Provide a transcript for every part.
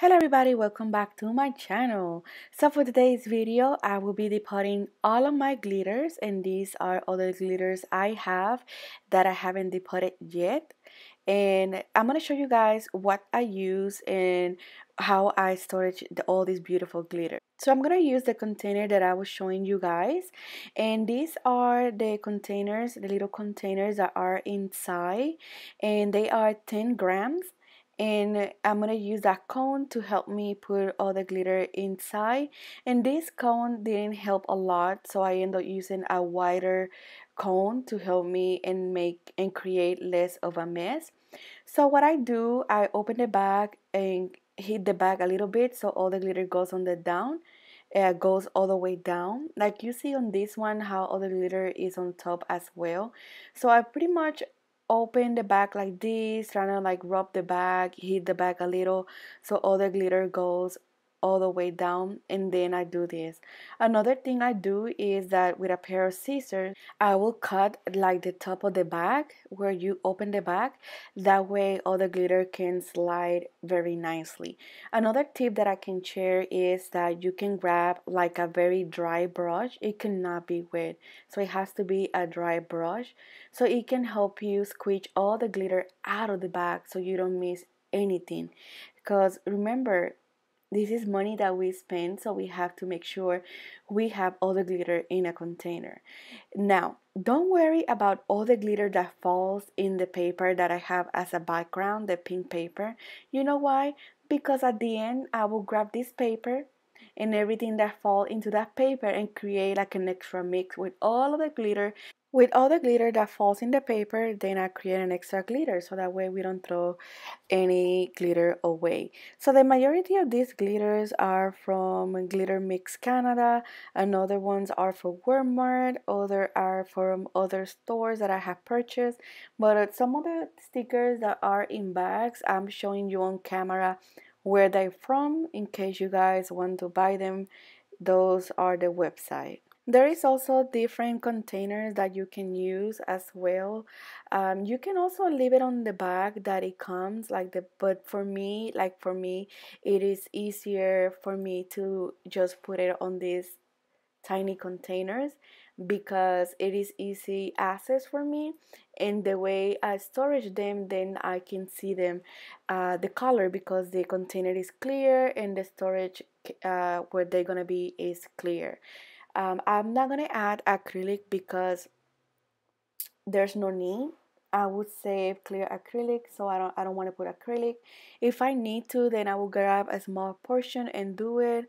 Hello everybody, welcome back to my channel. So for today's video, I will be depotting all of my glitters, and these are all the glitters I have that I haven't depotted yet. And I'm going to show you guys what I use and how I storage all these beautiful glitter. So I'm going to use the container that I was showing you guys, and these are the containers, the little containers that are inside, and they are 10 grams. And I'm gonna use that cone to help me put all the glitter inside, and this cone didn't help a lot, so I ended up using a wider cone to help me and make and create less of a mess. So what I do, I open the bag and hit the bag a little bit so all the glitter goes on the down. Goes all the way down, like you see on this one how all the glitter is on top as well. So I pretty much open the bag like this, trying to like rub the bag, hit the bag a little so all the glitter goes all the way down, and then I do this. Another thing I do is that with a pair of scissors I will cut like the top of the bag where you open the bag, that way all the glitter can slide very nicely. Another tip that I can share is that you can grab like a very dry brush. It cannot be wet, so it has to be a dry brush, so it can help you squeeze all the glitter out of the bag so you don't miss anything. Because remember, this is money that we spend, so we have to make sure we have all the glitter in a container. Now, don't worry about all the glitter that falls in the paper that I have as a background, the pink paper. You know why? Because at the end, I will grab this paper and everything that fall into that paper and create like an extra mix with all of the glitter. With all the glitter that falls in the paper, then I create an extra glitter so that way we don't throw any glitter away. So the majority of these glitters are from Glitter Mix Canada, and other ones are for Walmart, other are from other stores that I have purchased. But some of the stickers that are in bags, I'm showing you on camera where they're from in case you guys want to buy them. Those are the website. There is also different containers that you can use as well. You can also leave it on the bag that it comes like the, but for me, it is easier for me to just put it on these tiny containers because it is easy access for me, and the way I storage them, then I can see them, the color, because the container is clear and the storage where they're gonna be is clear. I'm not gonna add acrylic because there's no need. I would save clear acrylic, so I don't want to put acrylic. If I need to, then I will grab a small portion and do it.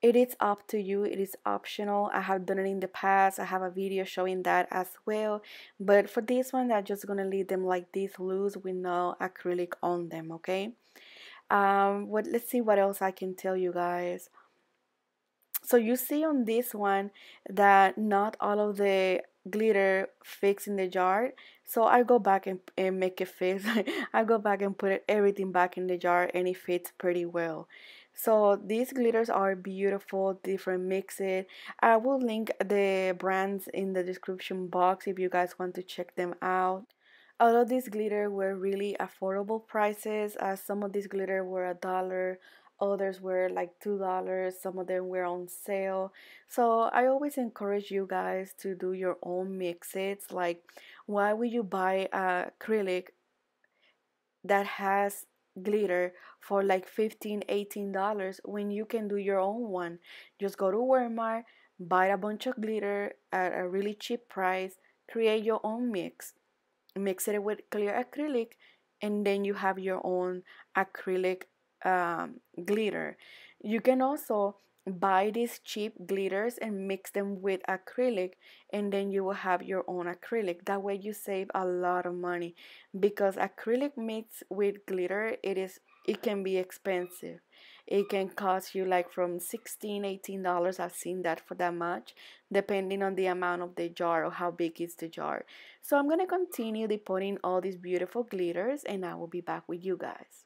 It is up to you. It is optional. I have done it in the past. I have a video showing that as well. But for this one, I'm just gonna leave them like this, loose, with no acrylic on them. Okay. Let's see what else I can tell you guys. So you see on this one that not all of the glitter fits in the jar, so I go back and make it fit. I go back and put everything back in the jar, and it fits pretty well. So these glitters are beautiful, different mixes. I will link the brands in the description box if you guys want to check them out. All of these glitter were really affordable prices. Some of these glitter were $1, others were like $2, some of them were on sale. So I always encourage you guys to do your own mixes. Like, why would you buy acrylic that has glitter for like $15, $18 when you can do your own one? Just go to Walmart, buy a bunch of glitter at a really cheap price, create your own mix it with clear acrylic, and then you have your own acrylic glitter. You can also buy these cheap glitters and mix them with acrylic, and then you will have your own acrylic. That way you save a lot of money, because acrylic mixed with glitter, it can be expensive. It can cost you like from $16, $18. I've seen that for that much, depending on the amount of the jar or how big is the jar. So I'm gonna continue depotting all these beautiful glitters, and I will be back with you guys.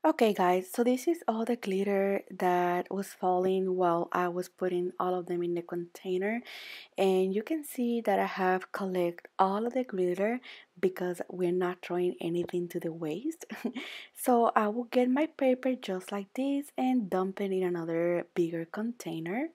Okay guys, so this is all the glitter that was falling while I was putting all of them in the container, and you can see that I have collect all of the glitter because we're not throwing anything to the waste. So I will get my paper just like this and dump it in another bigger container.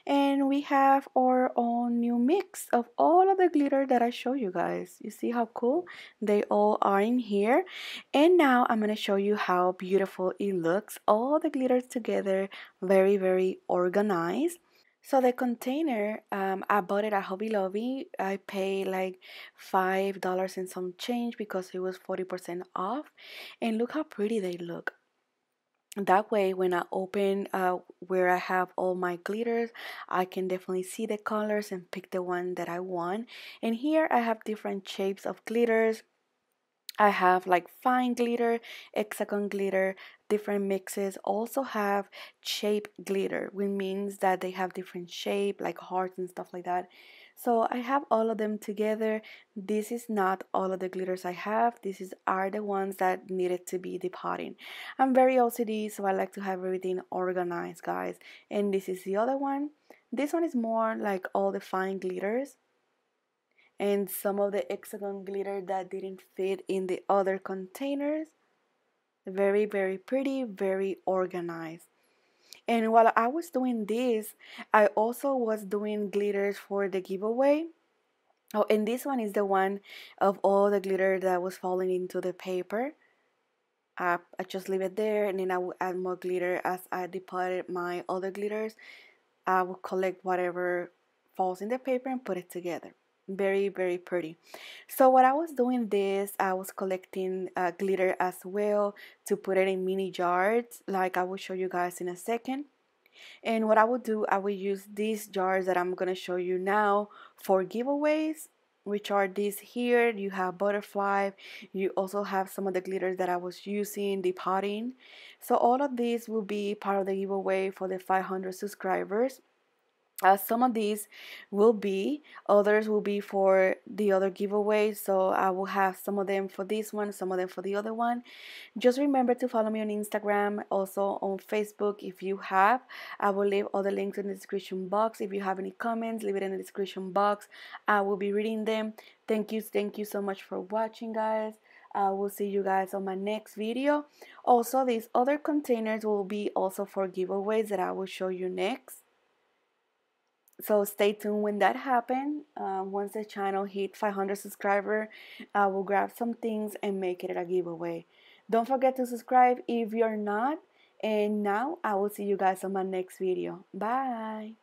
And we have our own new mix of all of the glitter that I show you guys. You see how cool they all are in here. And now I'm going to show you how beautiful it looks. All the glitters together, very, very organized. So the container, I bought it at Hobby Lobby. I paid like $5 and some change because it was 40% off. And look how pretty they look. That way when I open where I have all my glitters, I can definitely see the colors and pick the one that I want. And here I have different shapes of glitters. I have like fine glitter, hexagon glitter, different mixes. Also have shape glitter, which means that they have different shape like hearts and stuff like that. So I have all of them together. This is not all of the glitters I have. Are the ones that needed to be depotting. I'm very OCD, so I like to have everything organized, guys. And this is the other one. This one is more like all the fine glitters and some of the hexagon glitter that didn't fit in the other containers. Very, very pretty, very organized. And while I was doing this, I also was doing glitters for the giveaway. Oh, and this one is the one of all the glitter that was falling into the paper. I just leave it there, and then I will add more glitter as I deposited my other glitters. I will collect whatever falls in the paper and put it together. Very, very pretty. So what I was doing this, I was collecting glitter as well to put it in mini jars, like I will show you guys in a second. And what I will do, I will use these jars that I'm gonna show you now for giveaways, which are these here. You have butterfly, you also have some of the glitters that I was using, the potting. So all of these will be part of the giveaway for the 500 subscribers. Some of these will be, others will be for the other giveaways. So I will have some of them for this one, some of them for the other one. Just remember to follow me on Instagram, also on Facebook if you have. I will leave all the links in the description box. If you have any comments, leave it in the description box. I will be reading them. Thank you so much for watching, guys. I will see you guys on my next video. Also, these other containers will be also for giveaways that I will show you next. So stay tuned when that happens. Once the channel hit 500 subscribers, I will grab some things and make it a giveaway. Don't forget to subscribe if you're not. And now I will see you guys on my next video. Bye.